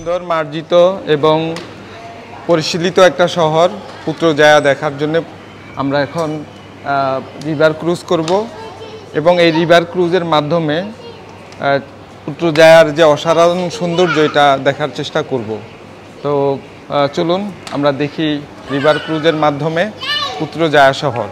সুন্দর মার্জিত এবং পরিশীলিত একটা শহর পুত্রজায়া দেখার জন্য আমরা এখন রিভার ক্রুজ করব এবং এই রিভার ক্রুজের মাধ্যমে পুত্রজায়ার যে অসাধারণ সৌন্দর্য এটা দেখার চেষ্টা করব। তো চলুন আমরা দেখি রিভার ক্রুজের মাধ্যমে পুত্রজায়া শহর।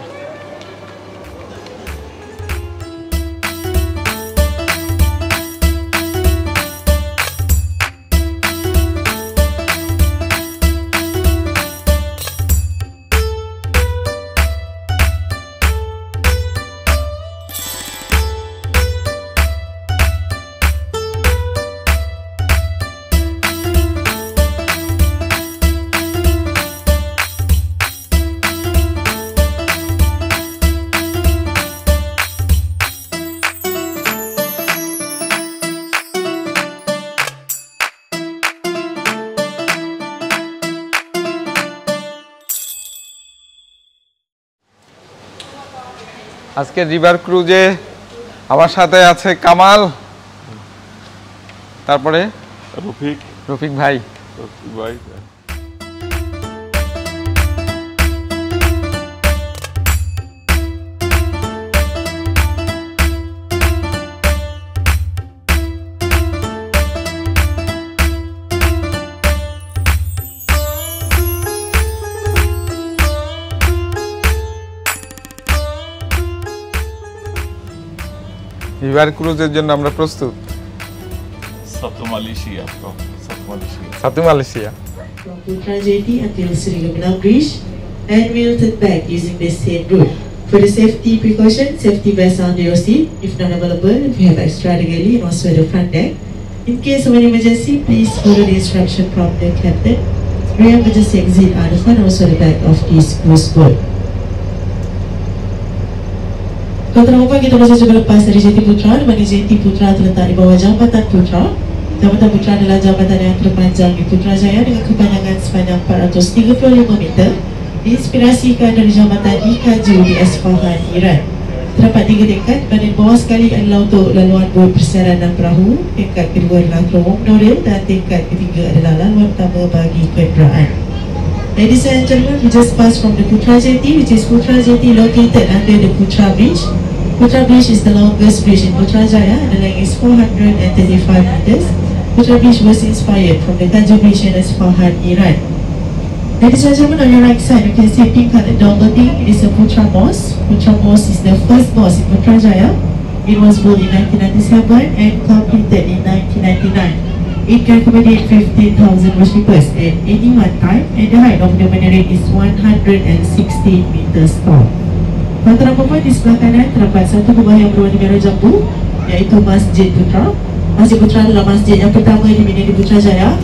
আজকে রিভার ক্রুজে আমার সাথে আছে কামাল, তারপরে রফিক ভাই। রিভার ক্রুজের জন্য আমরা প্রস্তুত। Satu Malaysia. From Putra Jetty until Sri Gaminal Bridge, and we'll turn back using the same route. For the safety precaution, safety vest under your seat. If not available, we have extra regalia and also the front deck. In case of an emergency, please follow the instruction from the captain. Remember just exit out the front and also the back of this cruise boat. Tuan-tuan, kita masih coba lepas dari Jetty Putra, di mana Jetty Putra terletak di bawah Jambatan Putra. Jambatan Putra adalah jambatan yang terpanjang di Putrajaya dengan kepanjangan sepanjang 435 meter. Diinspirasikan dari jambatan di Kaju di Isfahan, Iran. Terdapat 3 tingkat, dan di bawah sekali adalah untuk laluan bot persiaran dan perahu. Tingkat kedua adalah terowong monorail dan tingkat ketiga adalah laluan utama bagi kenderaan. Ladies and gentlemen, we just passed from the Putra Jetty, which is Putra Jetty located under the Putra Bridge. Putra Bridge is the longest bridge in Putrajaya and the length is 435 meters. Putra Bridge was inspired from the Kaju Bridge in Isfahan, Iran. Ladies and gentlemen, on your right side, you can see a pink colored dome building. It is a Putra Mosque. Putra Mosque is the first mosque in Putrajaya. It was built in 1997 and completed in 1999. It can accommodate 15,000 worshippers at any one time, and the height of the minaret is 116 meters tall. Tuan-tuan dan puan, di sebelah kanan terdapat satu kubah yang berwarna merah jambu, iaitu Masjid Putra. Masjid Putra adalah masjid yang pertama dibina di Putrajaya.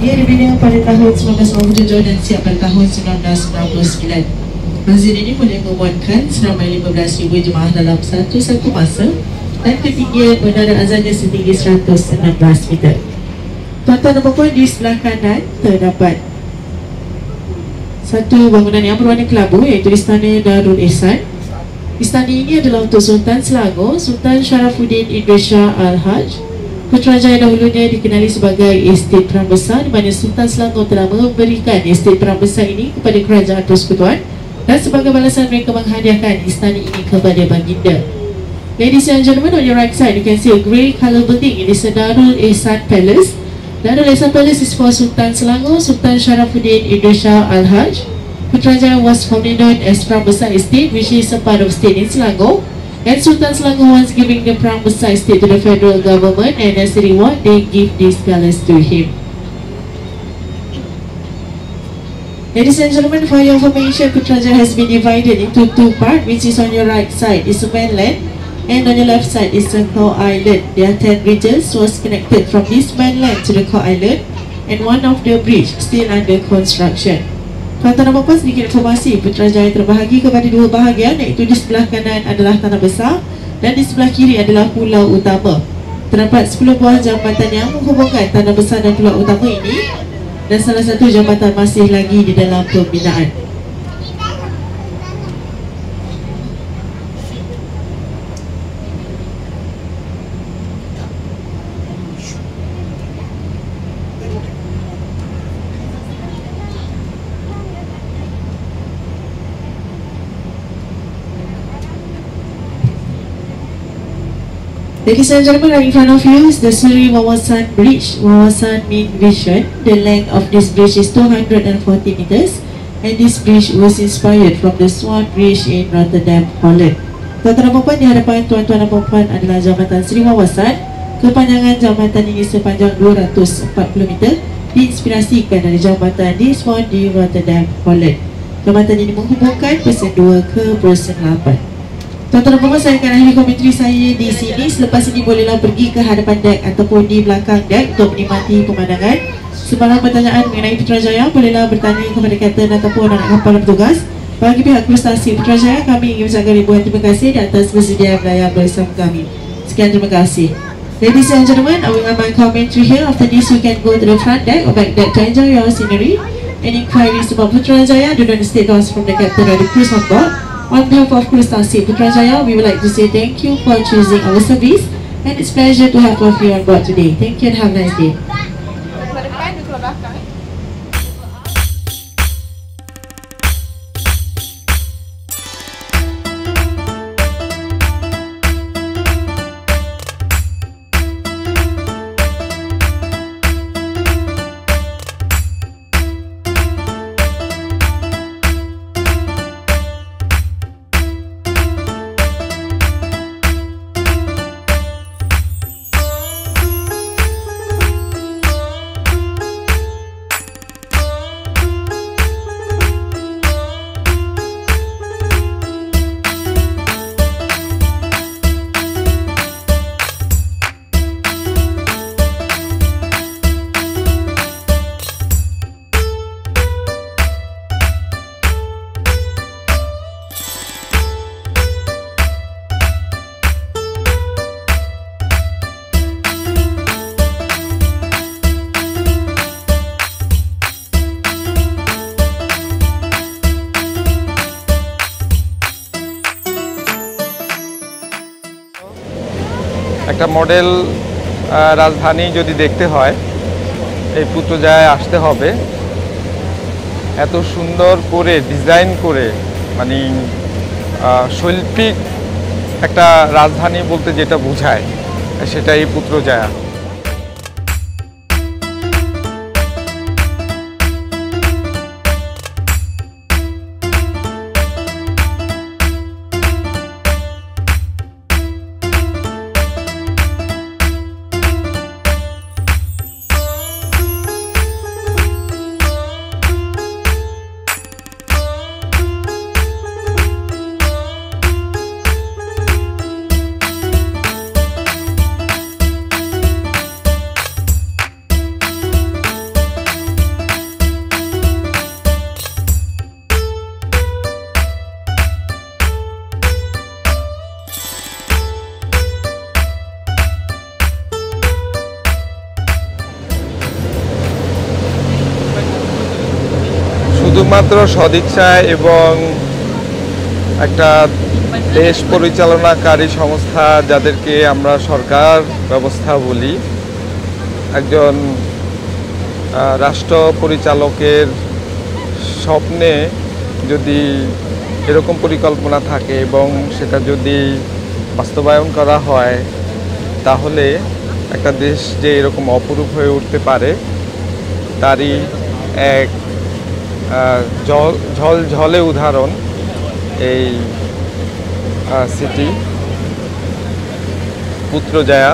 Ia dibina pada tahun 1997 dan siap pada tahun 1999. Masjid ini boleh memuatkan seramai 15,000 jemaah dalam satu masa dan ketinggian menara azannya setinggi 116 meter. Tuan-tuan dan puan, di sebelah kanan terdapat satu bangunan yang berwarna kelabu, iaitu Istana Darul Ihsan. Istana ini adalah untuk Sultan Selangor, Sultan Sharafuddin Idris Shah Al-Haj. Putrajaya dahulunya dikenali sebagai estet perang besar, di mana Sultan Selangor telah memberikan estet perang besar ini kepada kerajaan persekutuan, dan sebagai balasan mereka menghadiahkan istana ini kepada baginda. Ladies and gentlemen, on your right side you can see a grey colour building. It is a Darul Ihsan Palace. Darul Ihsan Palace is for Sultan Selangor, Sultan Sharafuddin Idris Shah Al-Haj. Putrajaya was formerly known as Perang Besar Estate, which is a part of state in Selangor. And Sultan Selangor was giving the Perang Besar Estate to the federal government, and as a reward, they give this palace to him. Ladies and gentlemen, for your information, Putrajaya has been divided into 2 parts, which is on your right side is the mainland, and on your left side is the Kau Island. There are 10 bridges was connected from this mainland to the Kau Island, and one of the bridge still under construction. Tuan-tuan dan puan, sedikit informasi, Putrajaya terbahagi kepada 2 bahagian, iaitu di sebelah kanan adalah tanah besar dan di sebelah kiri adalah pulau utama. Terdapat 10 buah jambatan yang menghubungkan tanah besar dan pulau utama ini, dan salah satu jambatan masih lagi di dalam pembinaan. Ladies and gentlemen, right in front of you is the Sri Wawasan Bridge. Wawasan means vision. The length of this bridge is 240 meters, and this bridge was inspired from the Swan Bridge in Rotterdam, Holland. Tuan-tuan dan puan, di hadapan tuan-tuan dan puan adalah jambatan Sri Wawasan. Kepanjangan jambatan ini sepanjang 240 meter, diinspirasikan dari jambatan di Swan di Rotterdam, Holland. Jambatan ini menghubungkan Person 2 ke Person 8. Tuan-tuan dan puan, saya akan akhiri komentari saya di sini. Selepas ini bolehlah pergi ke hadapan dek ataupun di belakang dek untuk menikmati pemandangan. Sebarang pertanyaan mengenai Putrajaya bolehlah bertanya kepada kapten ataupun anak kapal petugas. Bagi pihak Frustasi Putrajaya, kami ingin mengucapkan ribuan terima kasih di atas bersedia berlayar bersama kami. Sekian, terima kasih. Ladies and gentlemen, I will end my commentary here. After this, you can go to the front deck or back deck to enjoy your scenery. Any inquiries about Putrajaya, do not hesitate to ask from the captain or the crew on board. On behalf of Frustasi Putrajaya, we would like to say thank you for choosing our service, and it's a pleasure to have all of you on board today. Thank you and have a nice day. একটা মডেল রাজধানী যদি দেখতে হয় এই পুত্রজায়ায় আসতে হবে। এত সুন্দর করে ডিজাইন করে মানে শৈল্পিক একটা রাজধানী বলতে যেটা বোঝায় সেটা এই পুত্রজায়া। শুধুমাত্র সদিচ্ছা এবং একটা দেশ পরিচালনাকারী সংস্থা যাদেরকে আমরা সরকার ব্যবস্থা বলি, একজন রাষ্ট্র পরিচালকের স্বপ্নে যদি এরকম পরিকল্পনা থাকে এবং সেটা যদি বাস্তবায়ন করা হয় তাহলে একটা দেশ যে এরকম অপরূপ হয়ে উঠতে পারে তারই এক ঝলঝলে উদাহরণ এই সিটি পুত্রজায়া।